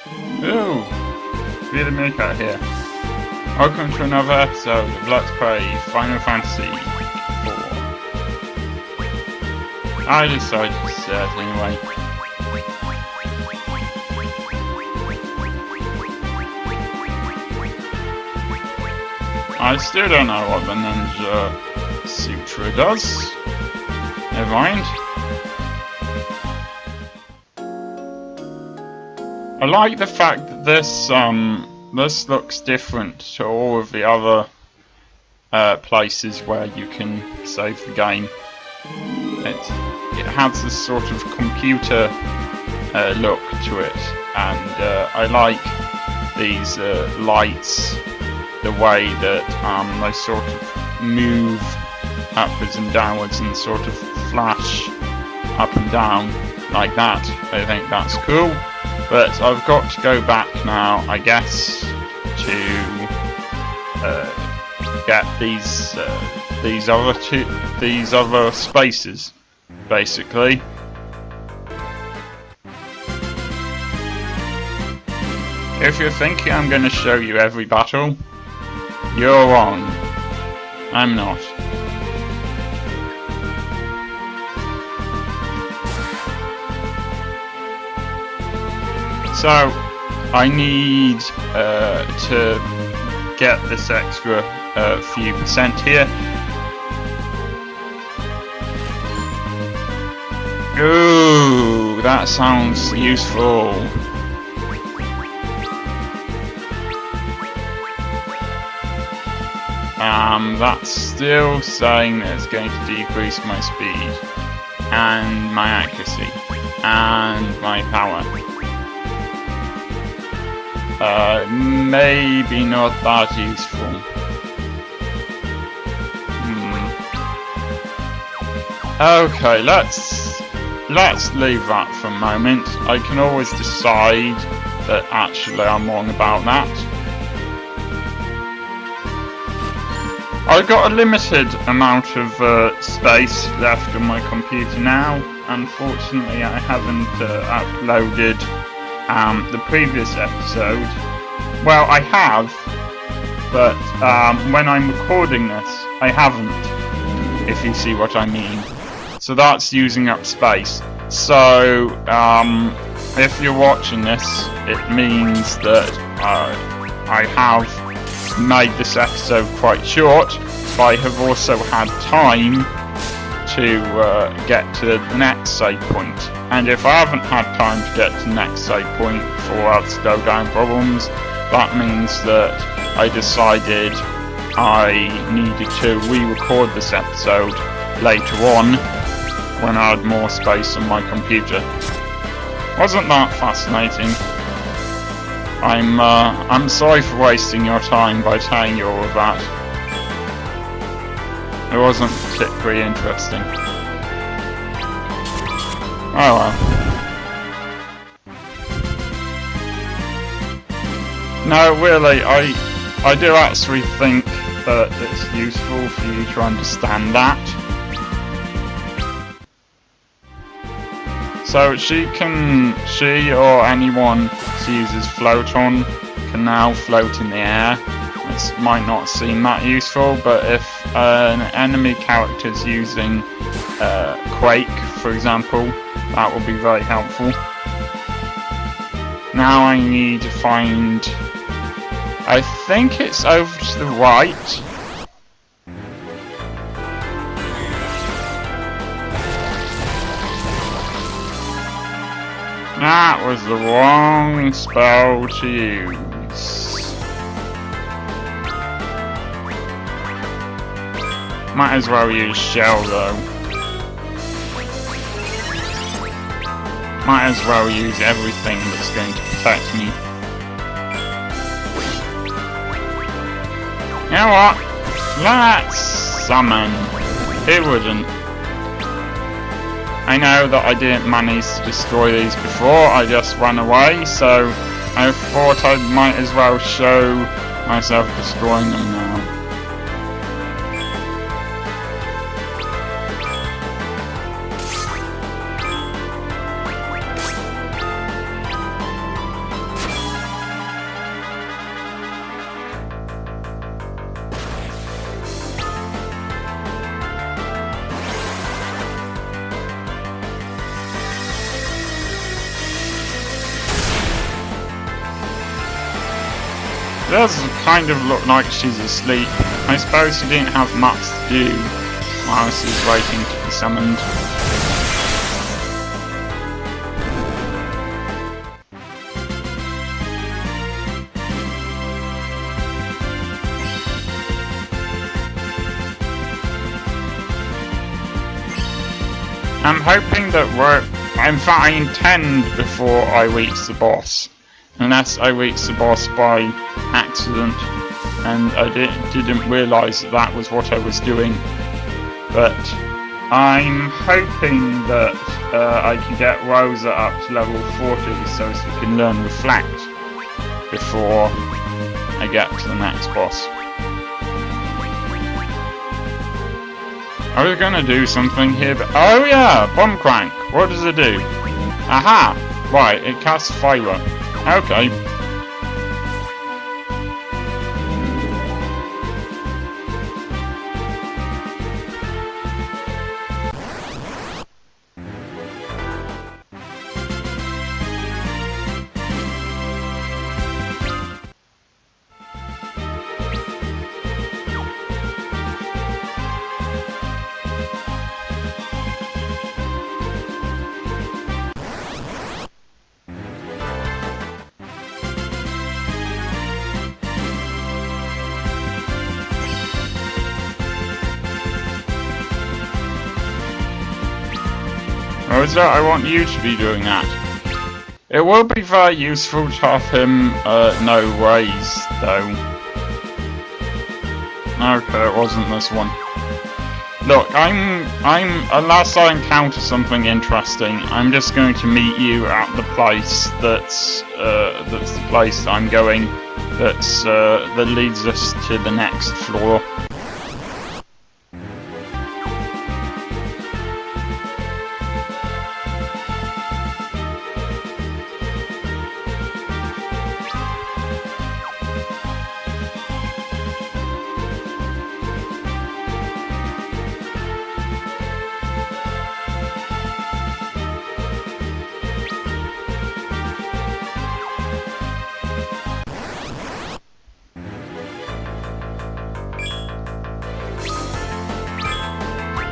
Ooh, Vita Miko here. Welcome to another episode of Let's Play Final Fantasy IV. I decided to start anyway. I still don't know what the Ninja Sutra does. Never mind. I like the fact that this looks different to all of the other places where you can save the game. It has this sort of computer look to it, and I like these lights, the way that they sort of move upwards and downwards and sort of flash up and down like that. I think that's cool. But I've got to go back now, I guess, to get these other spaces, basically. If you're thinking I'm going to show you every battle, you're wrong. I'm not. So, I need to get this extra few percent here. Ooh, that sounds useful. That's still saying that it's going to decrease my speed, and my accuracy, and my power. Maybe not that useful. Okay, let's leave that for a moment. I can always decide that actually I'm wrong about that. I've got a limited amount of space left on my computer now. Unfortunately, I haven't uploaded the previous episode. Well, I have, but when I'm recording this, I haven't, if you see what I mean. So that's using up space. So, if you're watching this, it means that I have made this episode quite short, but I have also had time to get to the next save point. And if I haven't had time to get to the next save point before I have slowdown problems, that means that I decided I needed to re-record this episode later on when I had more space on my computer. Wasn't that fascinating? I'm sorry for wasting your time by telling you all of that. It wasn't particularly interesting. Oh well. No, really, I do actually think that it's useful for you to understand that. So she or anyone who uses Floaton can now float in the air. It might not seem that useful, but if an enemy character is using Quake, for example, that will be very helpful. Now I need to find... I think it's over to the right. That was the wrong spell to use. Might as well use Shell though. Might as well use everything that's going to protect me. You know what? Let's summon. Who wouldn't? I know that I didn't manage to destroy these before, I just ran away, so I thought I might as well show myself destroying them now. does kind of look like she's asleep. I suppose she didn't have much to do while she's waiting to be summoned. I'm hoping that in fact I intend before I reach the boss. Unless I reach the boss by accident and I didn't realise that that was what I was doing. But I'm hoping that I can get Rosa up to level 40 so she can learn Reflect before I get to the next boss. I was gonna do something here, but oh yeah, Bomb Crank. What does it do? Aha! Right, it casts fire. Okay. Rosa, I want you to be doing that. It will be very useful to have him no raise, though. Okay, it wasn't this one. Look, unless I encounter something interesting, I'm just going to meet you at the place that's the place I'm going. That leads us to the next floor.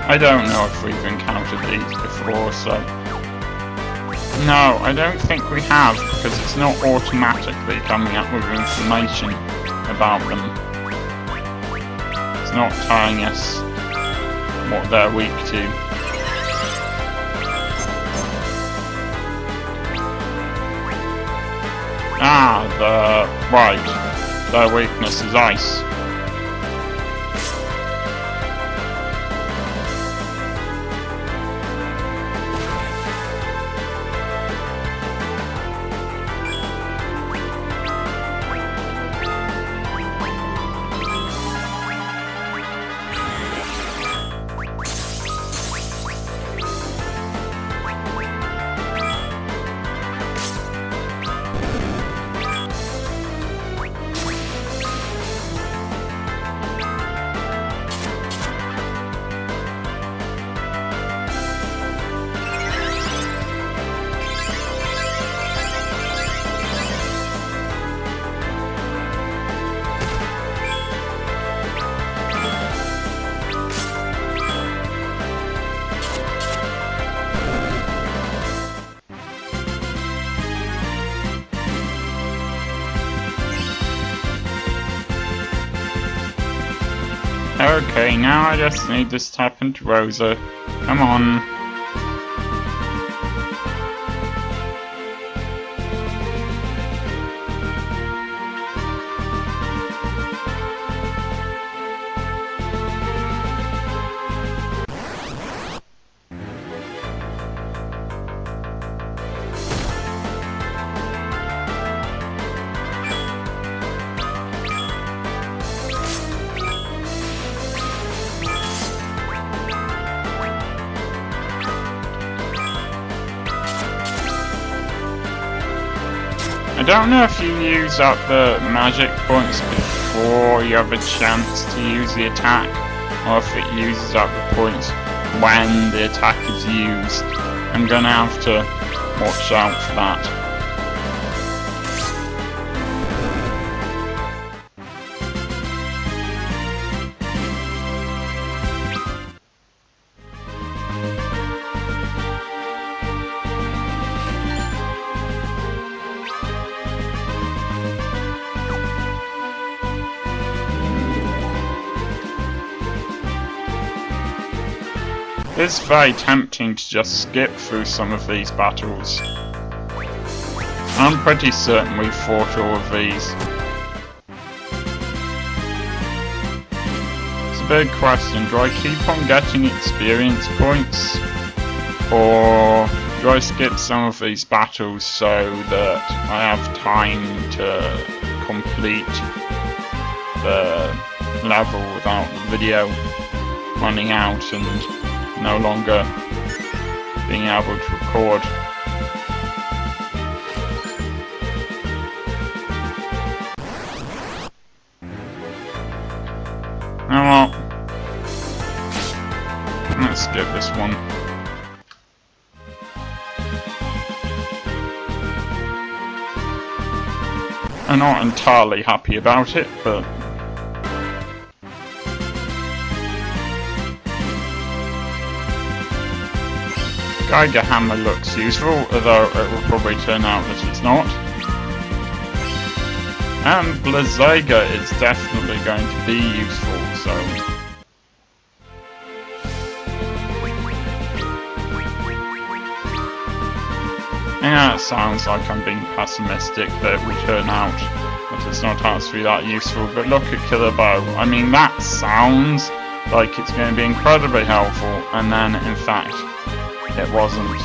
I don't know if we've encountered these before, so... No, I don't think we have, because it's not automatically coming up with information about them. It's not telling us what they're weak to. Ah, right. Their weakness is ice. Okay, now I just need to tap into Rosa. Come on. I don't know if you use up the magic points before you have a chance to use the attack, or if it uses up the points when the attack is used. I'm gonna have to watch out for that. It's very tempting to just skip through some of these battles. I'm pretty certain we've fought all of these. It's a big question. Do I keep on getting experience points? Or do I skip some of these battles so that I have time to complete the level without the video running out and no longer being able to record? You know what? Let's skip this one. I'm not entirely happy about it, but Geiger Hammer looks useful, although it will probably turn out that it's not. And Blizzaga is definitely going to be useful, so... Yeah, it sounds like I'm being pessimistic that it will turn out that it's not actually that useful, but look at Killer Bow. I mean, that sounds like it's going to be incredibly helpful, and then, in fact, it wasn't.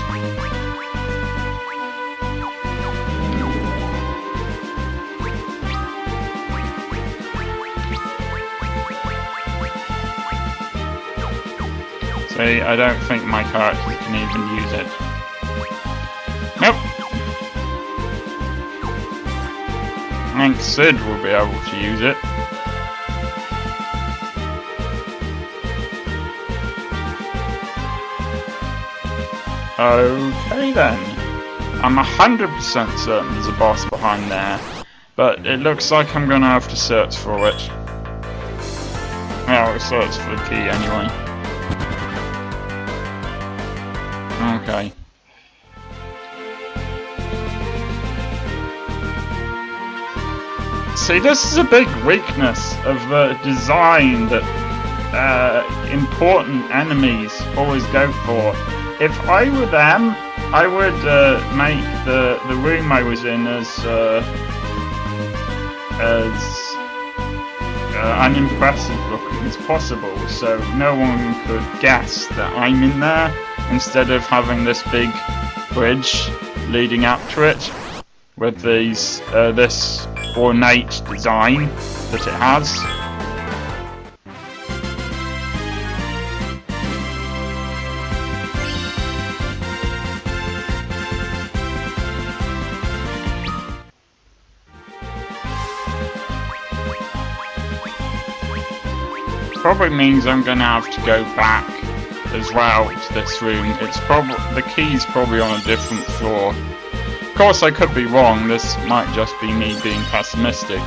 See, I don't think my character can even use it. Nope. I think Sid will be able to use it. Okay then. I'm 100% certain there's a boss behind there, but it looks like I'm gonna have to search for it. Well, I'll search for the key anyway. Okay. See, this is a big weakness of the design that important enemies always go for. If I were them, I would make the room I was in as unimpressive looking as possible, so no one could guess that I'm in there, instead of having this big bridge leading up to it with these this ornate design that it has. Probably means I'm gonna have to go back as well to this room. It's probably the key's probably on a different floor. Of course, I could be wrong. This might just be me being pessimistic.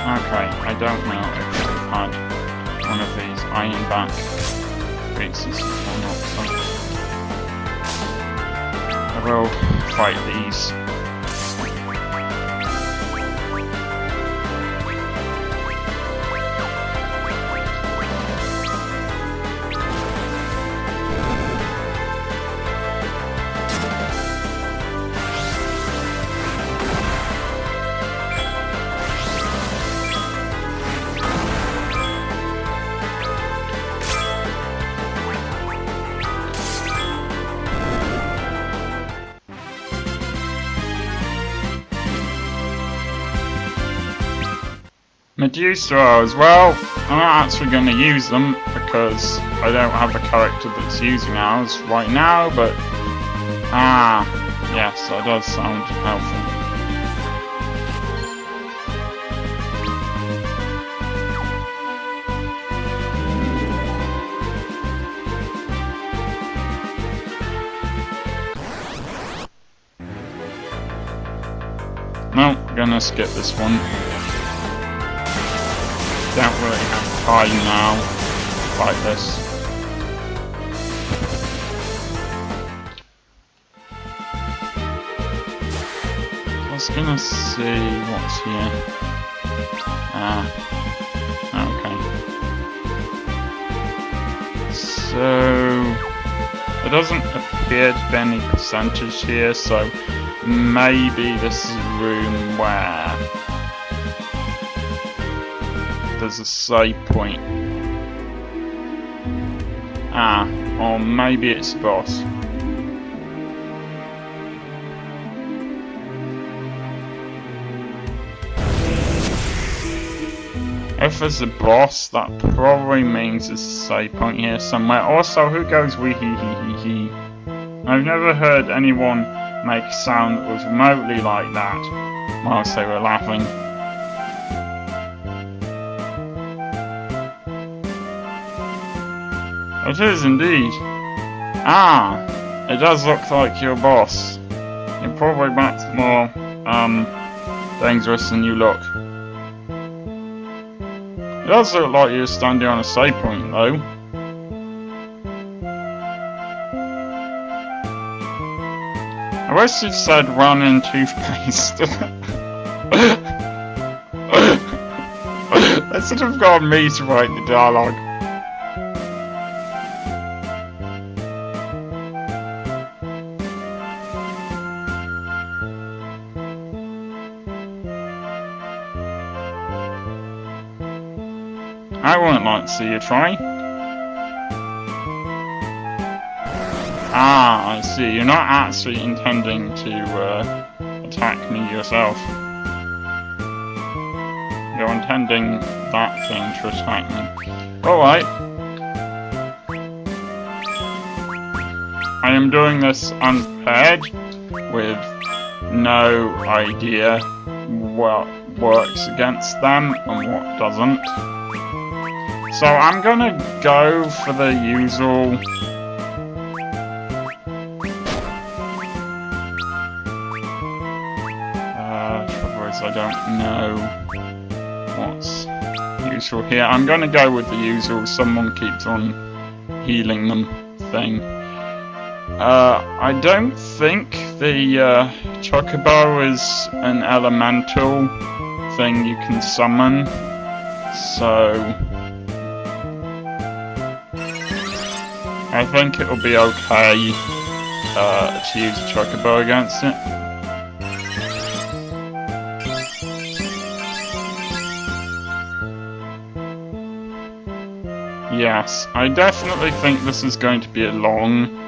Okay, I don't know if we've had one of these ironback pieces or not, so I will fight these. Medusa as well. I'm not actually going to use them because I don't have a character that's using ours right now, but yes, that does sound helpful. No, I'm gonna skip this one. Don't really have time now to fight this. I was gonna see what's here. Okay. So there doesn't appear to be any percentage here, so maybe this is a room where there's a save point. Or maybe it's a boss. If there's a boss, that probably means there's a save point here somewhere. Also, who goes wee hee hee hee hee? I've never heard anyone make a sound that was remotely like that whilst they were laughing. It is indeed. It does look like your boss. You're probably much more dangerous than you look. It does look like you're standing on a save point though. I wish you'd said run in toothpaste. They should have got me to write the dialogue. I wouldn't like to see you try. I see. You're not actually intending to attack me yourself. You're intending that thing to attack me. Alright. I am doing this unprepared, with no idea what works against them and what doesn't. So I'm gonna go for the usual trouble is I don't know what's useful here. I'm gonna go with the usual someone keeps on healing them thing. I don't think the Chocobo is an elemental thing you can summon, so I think it'll be okay to use a Chocobo against it. Yes, I definitely think this is going to be a long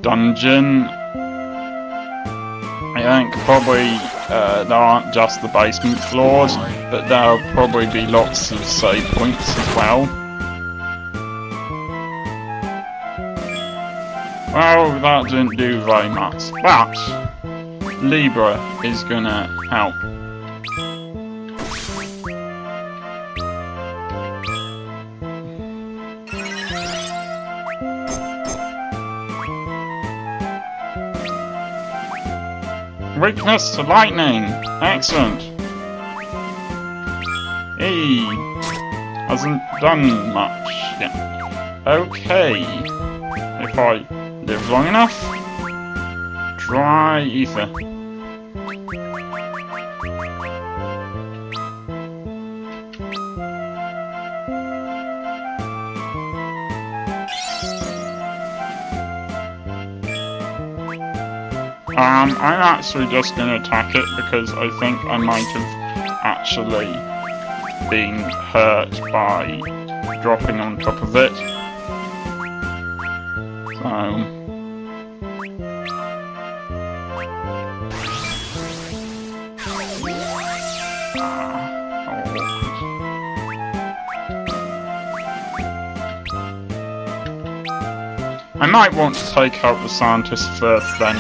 dungeon. I think probably there aren't just the basement floors, but there'll probably be lots of save points as well. Well, that didn't do very much, but Libra is gonna help. Weakness to lightning! Excellent! Hey! Hasn't done much yet. Okay. If I live long enough, try ether. I'm actually just going to attack it because I think I might have actually been hurt by dropping on top of it. So I might want to take out the scientist first then.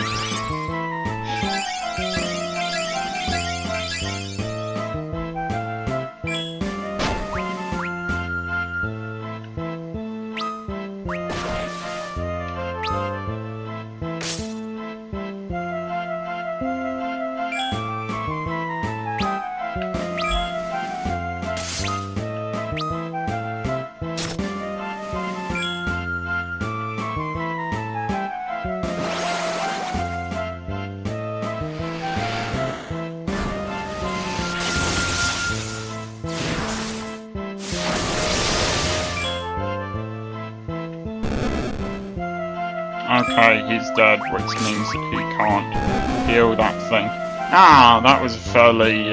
Okay, he's dead, which means that he can't heal that thing. Ah, that was a fairly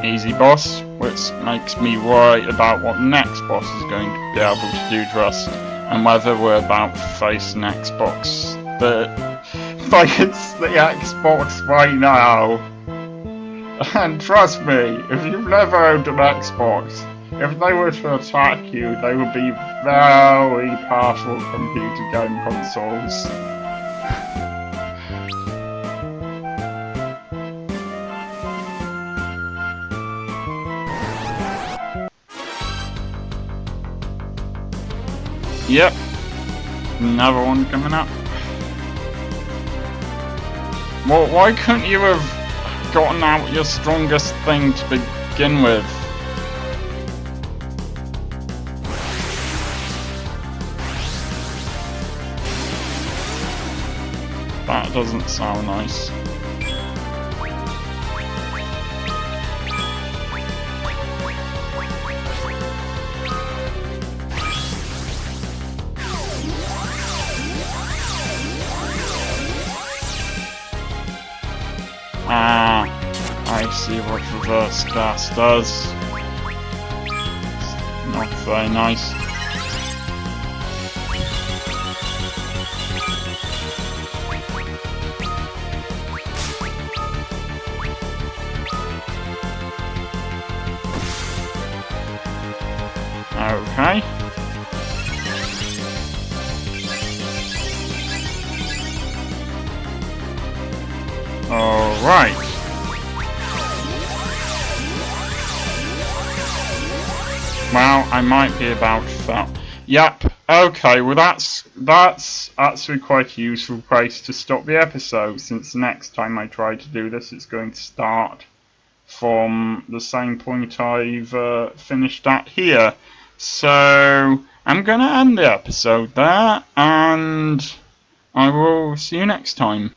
easy boss, which makes me worry about what the next boss is going to be able to do to us, and whether we're about to face an Xbox the Xbox right now. And trust me, if you've never owned an Xbox, if they were to attack you, they would be very powerful computer game consoles. Yep, another one coming up. Well, why couldn't you have gotten out your strongest thing to begin with? That doesn't sound nice. Ah, I see what reverse gas does. It's not very nice. Okay. Alright. Well, I might be about to fail. Yep. Okay, well that's actually quite a useful place to stop the episode, since the next time I try to do this it's going to start from the same point I've finished at here. So I'm gonna end the episode there, and I will see you next time.